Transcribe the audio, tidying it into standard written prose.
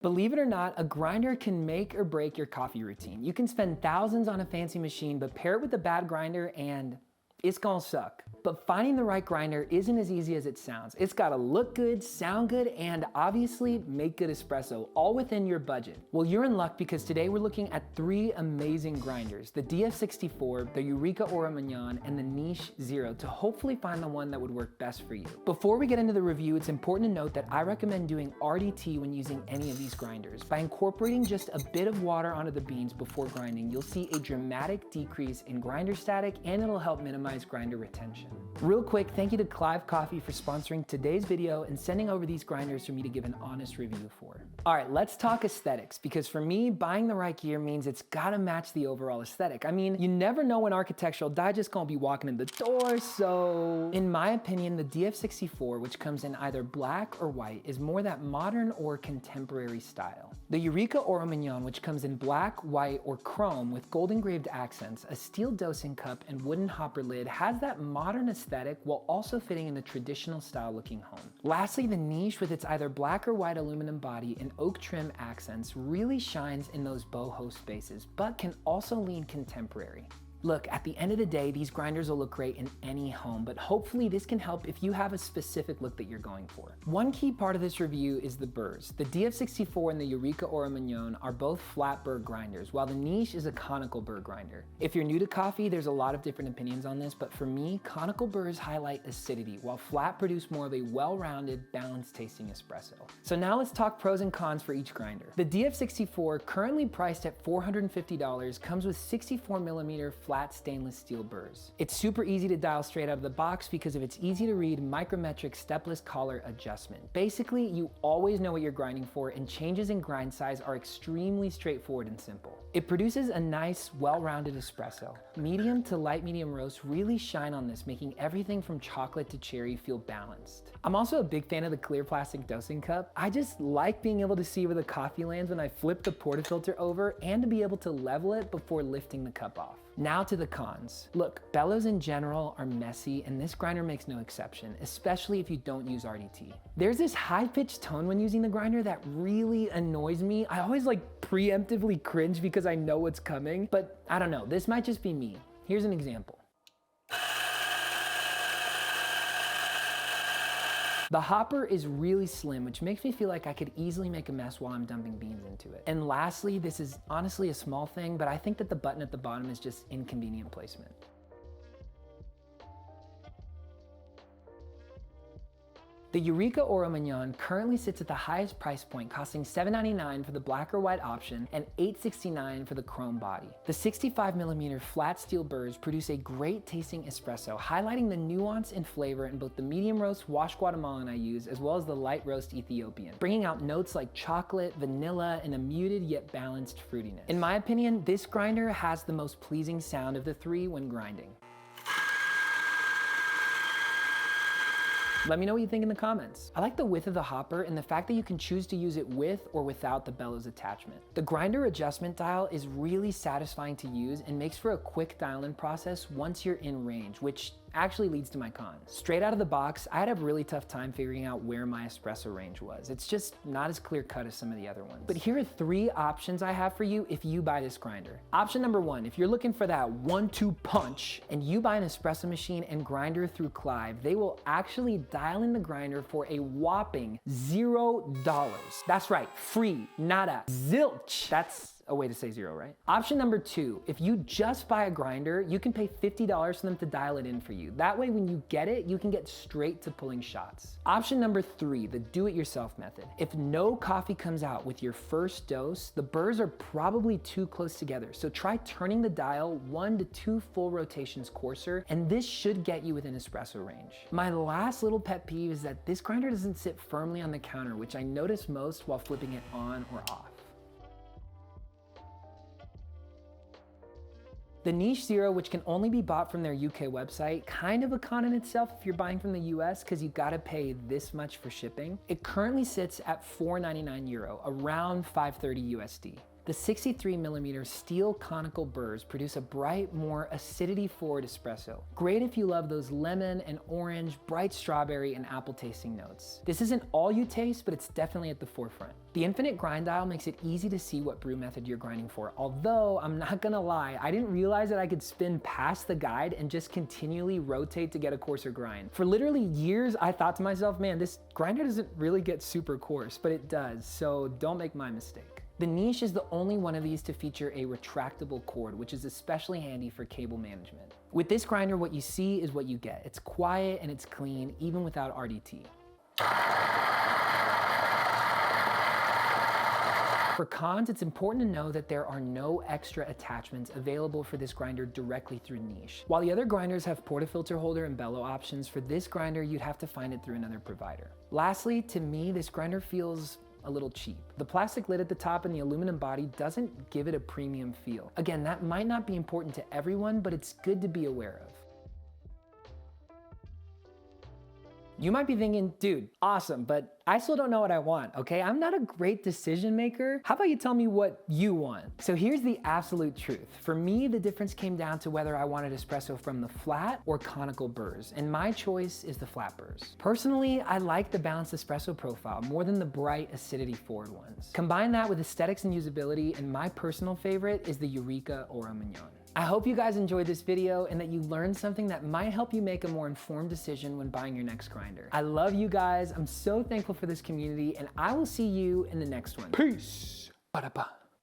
Believe it or not, a grinder can make or break your coffee routine. You can spend thousands on a fancy machine, but pair it with a bad grinder and it's gonna suck. But finding the right grinder isn't as easy as it sounds. It's gotta look good, sound good, and obviously make good espresso, all within your budget. Well, you're in luck because today we're looking at 3 amazing grinders, the DF64, the Eureka Oro Mignon, and the Niche Zero, to hopefully find the one that would work best for you. Before we get into the review, it's important to note that I recommend doing RDT when using any of these grinders. By incorporating just a bit of water onto the beans before grinding, you'll see a dramatic decrease in grinder static, and it'll help minimize grinder retention. Real quick, thank you to Clive Coffee for sponsoring today's video and sending over these grinders for me to give an honest review for. All right, let's talk aesthetics, because for me, buying the right gear means it's gotta match the overall aesthetic. I mean, you never know when Architectural Digest gonna be walking in the door, so in my opinion, the DF64, which comes in either black or white, is more that modern or contemporary style. The Eureka Oro Mignon, which comes in black, white, or chrome with gold engraved accents, a steel dosing cup, and wooden hopper lid, has that modern aesthetic while also fitting in the traditional style looking home. Lastly, the Niche, with its either black or white aluminum body and oak trim accents, really shines in those boho spaces, but can also lean contemporary. Look, at the end of the day, these grinders will look great in any home, but hopefully this can help if you have a specific look that you're going for. One key part of this review is the burrs. The DF64 and the Eureka Oro Mignon are both flat burr grinders, while the Niche is a conical burr grinder. If you're new to coffee, there's a lot of different opinions on this, but for me, conical burrs highlight acidity, while flat produce more of a well-rounded, balanced tasting espresso. So now let's talk pros and cons for each grinder. The DF64, currently priced at $450, comes with 64mm flat stainless steel burrs. It's super easy to dial straight out of the box because of its easy to read micrometric stepless collar adjustment. Basically, you always know what you're grinding for, and changes in grind size are extremely straightforward and simple. It produces a nice, well-rounded espresso. Medium to light medium roasts really shine on this, making everything from chocolate to cherry feel balanced. I'm also a big fan of the clear plastic dosing cup. I just like being able to see where the coffee lands when I flip the portafilter over, and to be able to level it before lifting the cup off. Now to the cons. Look, bellows in general are messy, and this grinder makes no exception, especially if you don't use RDT. There's this high-pitched tone when using the grinder that really annoys me. I always preemptively cringe because I know what's coming, but I don't know, this might just be me. Here's an example. The hopper is really slim, which makes me feel like I could easily make a mess while I'm dumping beans into it. And lastly, this is honestly a small thing, but I think that the button at the bottom is just inconvenient placement. The Eureka Oro Mignon currently sits at the highest price point, costing $7.99 for the black or white option and $8.69 for the chrome body. The 65mm flat steel burrs produce a great tasting espresso, highlighting the nuance and flavor in both the medium roast Wash Guatemalan I use, as well as the light roast Ethiopian, bringing out notes like chocolate, vanilla, and a muted yet balanced fruitiness. In my opinion, this grinder has the most pleasing sound of the 3 when grinding. Let me know what you think in the comments. I like the width of the hopper and the fact that you can choose to use it with or without the bellows attachment. The grinder adjustment dial is really satisfying to use and makes for a quick dial-in process once you're in range, which actually leads to my cons. Straight out of the box, I had a really tough time figuring out where my espresso range was. It's just not as clear cut as some of the other ones. But here are 3 options I have for you if you buy this grinder. Option number 1, if you're looking for that 1-2 punch and you buy an espresso machine and grinder through Clive, they will actually dial in the grinder for a whopping $0. That's right, free, nada, zilch. That's a way to say 0, right? Option number 2, if you just buy a grinder, you can pay $50 for them to dial it in for you. That way, when you get it, you can get straight to pulling shots. Option number 3, the do-it-yourself method. If no coffee comes out with your first dose, the burrs are probably too close together. So try turning the dial 1 to 2 full rotations coarser, and this should get you within espresso range. My last little pet peeve is that this grinder doesn't sit firmly on the counter, which I notice most while flipping it on or off. The Niche Zero, which can only be bought from their UK website, kind of a con in itself if you're buying from the US, because you gotta pay this much for shipping. It currently sits at €4.99, around $5.30 USD. The The 63mm steel conical burrs produce a bright, more acidity-forward espresso. Great if you love those lemon and orange, bright strawberry and apple tasting notes. This isn't all you taste, but it's definitely at the forefront. The infinite grind dial makes it easy to see what brew method you're grinding for, although I'm not gonna lie, I didn't realize that I could spin past the guide and just continually rotate to get a coarser grind. For literally years, I thought to myself, man, this grinder doesn't really get super coarse, but it does, so don't make my mistake. The niche is the only one of these to feature a retractable cord, which is especially handy for cable management. With this grinder, what you see is what you get. It's quiet and it's clean, even without RDT. For cons, it's important to know that there are no extra attachments available for this grinder directly through niche. While the other grinders have portafilter holder and bellow options, for this grinder, you'd have to find it through another provider. Lastly, to me, this grinder feels a little cheap. The plastic lid at the top and the aluminum body doesn't give it a premium feel. Again, that might not be important to everyone, but it's good to be aware of. You might be thinking, dude, awesome, but I still don't know what I want, okay? I'm not a great decision maker. How about you tell me what you want? So here's the absolute truth. For me, the difference came down to whether I wanted espresso from the flat or conical burrs, and my choice is the flat burrs. Personally, I like the balanced espresso profile more than the bright acidity forward ones. Combine that with aesthetics and usability, and my personal favorite is the Eureka Oro Mignon. I hope you guys enjoyed this video and that you learned something that might help you make a more informed decision when buying your next grinder. I love you guys. I'm so thankful for this community, and I will see you in the next one. Peace. Ba-da-ba.